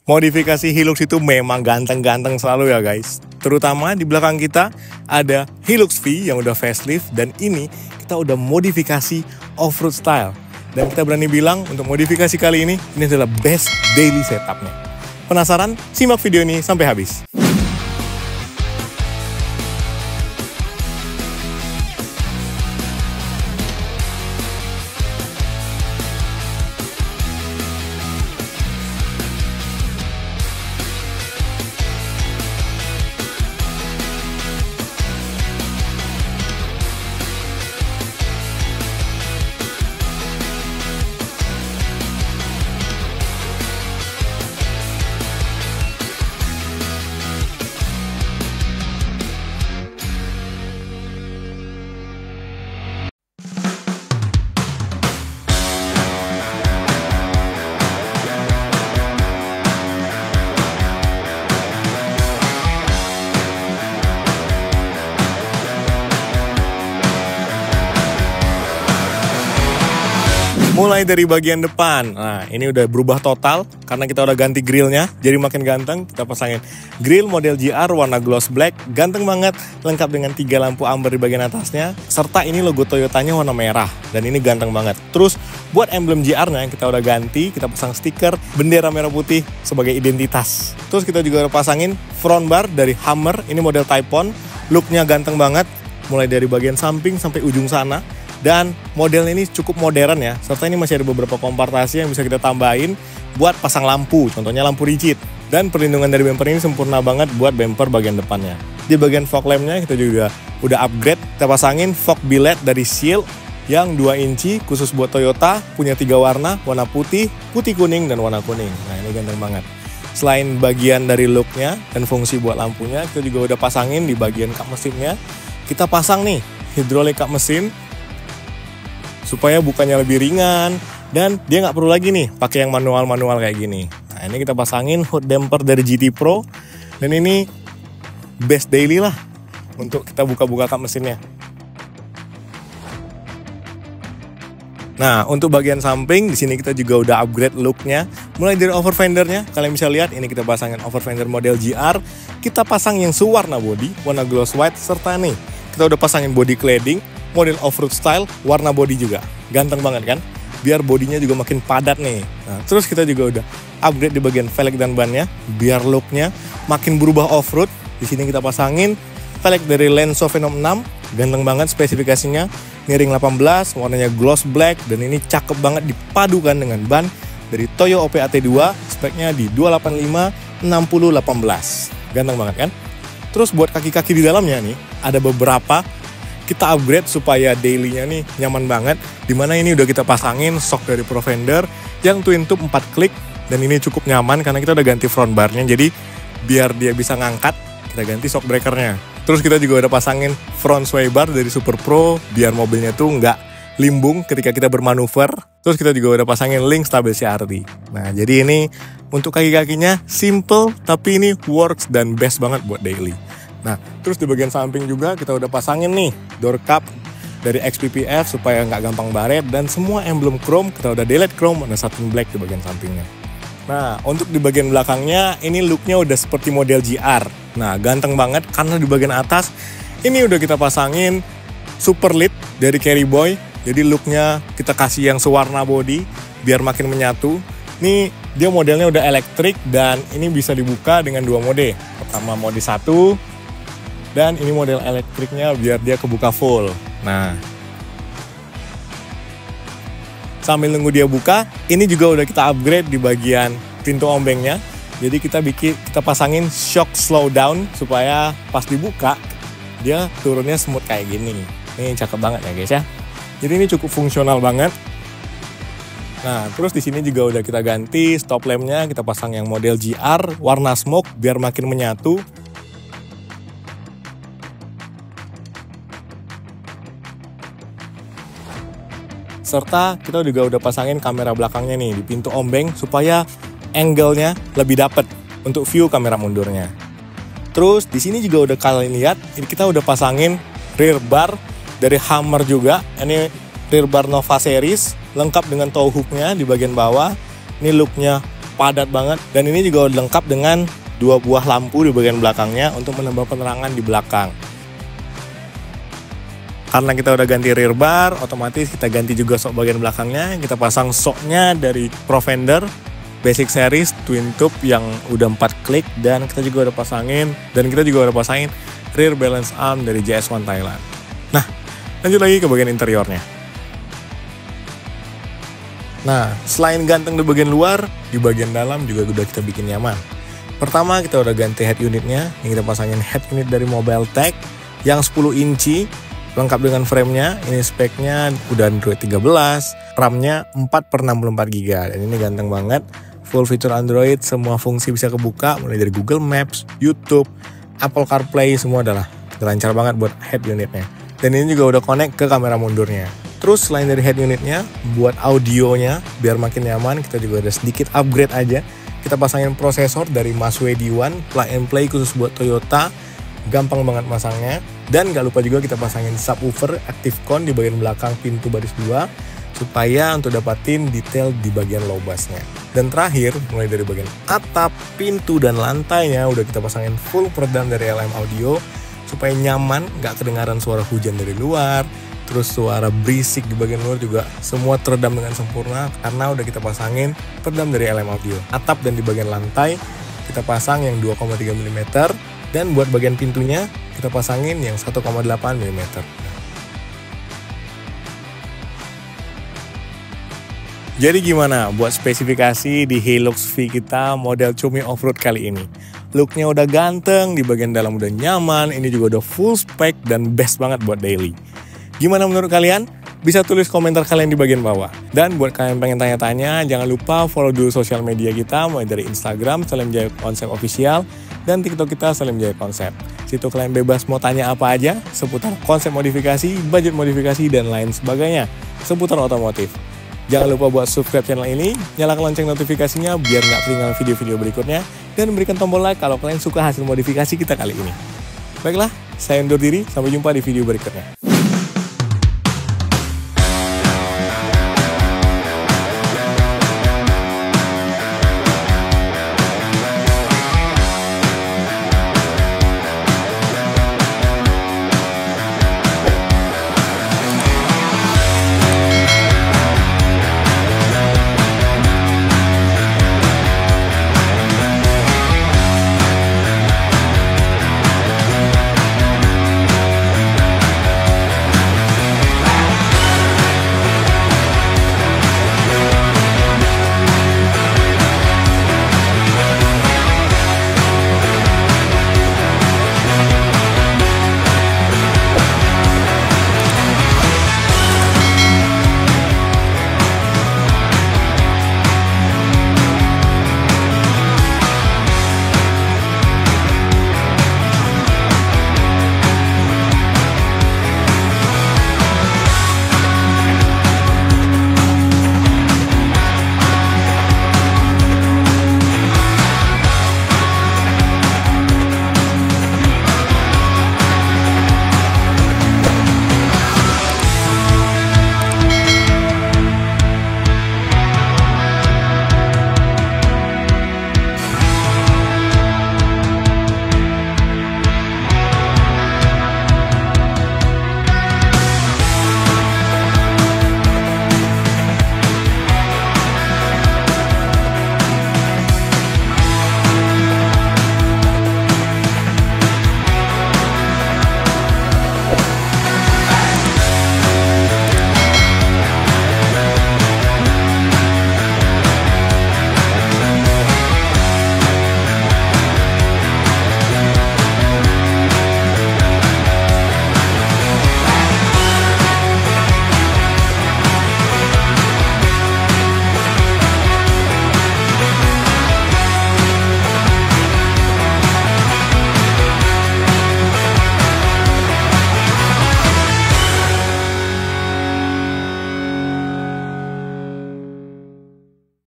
Modifikasi Hilux itu memang ganteng-ganteng selalu ya guys. Terutama di belakang kita ada Hilux V yang udah facelift, dan ini kita udah modifikasi off-road style. Dan kita berani bilang untuk modifikasi kali ini adalah best daily setupnya. Penasaran? Simak video ini sampai habis. Mulai dari bagian depan, nah ini udah berubah total karena kita udah ganti grillnya, jadi makin ganteng. Kita pasangin grill model GR warna gloss black, ganteng banget, lengkap dengan 3 lampu amber di bagian atasnya, serta ini logo Toyotanya warna merah, dan ini ganteng banget. Terus buat emblem GR-nya kita udah ganti, kita pasang stiker bendera merah putih sebagai identitas. Terus kita juga udah pasangin front bar dari Hummer, ini model Type-on, looknya ganteng banget, mulai dari bagian samping sampai ujung sana. Dan modelnya ini cukup modern ya, serta ini masih ada beberapa kompartasi yang bisa kita tambahin buat pasang lampu, contohnya lampu rigid. Dan perlindungan dari bumper ini sempurna banget buat bumper bagian depannya. Di bagian fog lampnya kita juga udah upgrade, kita pasangin fog billet dari Shield yang 2 inci khusus buat Toyota, punya 3 warna, warna putih, putih kuning, dan warna kuning. Nah ini ganteng banget. Selain bagian dari looknya dan fungsi buat lampunya, kita juga udah pasangin di bagian kap mesinnya. Kita pasang nih hidrolik kap mesin supaya bukanya lebih ringan, dan dia nggak perlu lagi nih pakai yang manual-manual kayak gini. Nah ini kita pasangin hood damper dari GT Pro, dan ini best daily lah untuk kita buka-buka kap mesinnya. Nah untuk bagian samping di sini kita juga udah upgrade looknya, mulai dari over fendernya. Kalian bisa lihat ini kita pasangin over fender model GR, kita pasang yang sewarna body warna gloss white, serta nih kita udah pasangin body cladding model off-road style, warna body juga. Ganteng banget kan? Biar bodinya juga makin padat nih. Nah, terus kita juga udah upgrade di bagian velg dan bannya, biar looknya makin berubah off-road. Di sini kita pasangin velg dari Lenso Venom 6, ganteng banget spesifikasinya. Miring 18, warnanya gloss black, dan ini cakep banget dipadukan dengan ban dari Toyo OPAT2, speknya di 285 6018. Ganteng banget kan? Terus buat kaki-kaki di dalamnya nih, ada beberapa kita upgrade supaya daily-nya nih nyaman banget. Dimana ini udah kita pasangin shock dari Profender yang twin tube 4 klik, dan ini cukup nyaman karena kita udah ganti front barnya, jadi biar dia bisa ngangkat kita ganti shock breakernya. Terus kita juga udah pasangin front sway bar dari Super Pro biar mobilnya tuh nggak limbung ketika kita bermanuver. Terus kita juga udah pasangin link stabil CRT. Nah jadi ini untuk kaki-kakinya simple, tapi ini works dan best banget buat daily. Nah, terus di bagian samping juga kita udah pasangin nih door cup dari XPPF supaya nggak gampang baret, dan semua emblem chrome kita udah delete chrome warna satin black di bagian sampingnya. Nah, untuk di bagian belakangnya ini looknya udah seperti model GR. Nah, ganteng banget karena di bagian atas ini udah kita pasangin super lid dari Carry Boy. Jadi looknya kita kasih yang sewarna body biar makin menyatu. Ini dia modelnya udah elektrik, dan ini bisa dibuka dengan 2 mode. Pertama mode 1, dan ini model elektriknya biar dia kebuka full. Nah, sambil nunggu dia buka, ini juga udah kita upgrade di bagian pintu ombengnya. Jadi kita pasangin shock slow down supaya pas dibuka dia turunnya smooth kayak gini. Ini cakep banget ya guys ya. Jadi ini cukup fungsional banget. Nah, terus di sini juga udah kita ganti stop lampnya, kita pasang yang model GR warna smoke biar makin menyatu. Serta kita juga udah pasangin kamera belakangnya nih di pintu ombeng supaya angle-nya lebih dapet untuk view kamera mundurnya. Terus di sini juga udah kalian lihat, ini kita udah pasangin rear bar dari Hummer juga. Ini rear bar Nova Series lengkap dengan tow hook-nya di bagian bawah. Ini look-nya padat banget. Dan ini juga udah lengkap dengan 2 buah lampu di bagian belakangnya untuk menambah penerangan di belakang. Karena kita udah ganti rear bar, otomatis kita ganti juga sok bagian belakangnya. Kita pasang soknya dari Profender Basic Series Twin Tube yang udah 4 klik, dan kita juga udah pasangin rear balance arm dari JS1 Thailand. Nah, lanjut lagi ke bagian interiornya. Nah, selain ganteng di bagian luar, di bagian dalam juga udah kita bikin nyaman. Pertama, kita udah ganti head unitnya. Ini kita pasangin head unit dari Mobiltech yang 10 inci, lengkap dengan framenya. Ini speknya udah Android 13, RAM-nya 4/64 GB. Dan ini ganteng banget, full feature Android, semua fungsi bisa kebuka, mulai dari Google Maps, YouTube, Apple CarPlay, semua adalah lancar banget buat head unitnya. Dan ini juga udah connect ke kamera mundurnya. Terus selain dari head unitnya, buat audionya biar makin nyaman, kita juga ada sedikit upgrade aja. Kita pasangin prosesor dari Masway D1, plug and play khusus buat Toyota, gampang banget masangnya. Dan gak lupa juga kita pasangin subwoofer ActiveCon di bagian belakang pintu baris 2, supaya untuk dapatin detail di bagian low bassnya. Dan terakhir, mulai dari bagian atap, pintu, dan lantainya udah kita pasangin full peredam dari LM Audio, supaya nyaman, gak kedengaran suara hujan dari luar. Terus suara berisik di bagian luar juga semua teredam dengan sempurna karena udah kita pasangin peredam dari LM Audio. Atap dan di bagian lantai kita pasang yang 2,3 mm, dan buat bagian pintunya kita pasangin yang 1,8 mm. Jadi gimana buat spesifikasi di Hilux V kita model Cumi Offroad kali ini? Looknya udah ganteng, di bagian dalam udah nyaman, ini juga udah full spec dan best banget buat daily. Gimana menurut kalian? Bisa tulis komentar kalian di bagian bawah. Dan buat kalian pengen tanya-tanya, jangan lupa follow dulu sosial media kita, mulai dari Instagram Salim Jaya Konsep Official, dan TikTok kita Salim Jaya Konsep. Situ kalian bebas mau tanya apa aja seputar konsep modifikasi, budget modifikasi, dan lain sebagainya seputar otomotif. Jangan lupa buat subscribe channel ini, nyalakan lonceng notifikasinya biar nggak ketinggalan video-video berikutnya, dan berikan tombol like kalau kalian suka hasil modifikasi kita kali ini. Baiklah, saya undur diri, sampai jumpa di video berikutnya.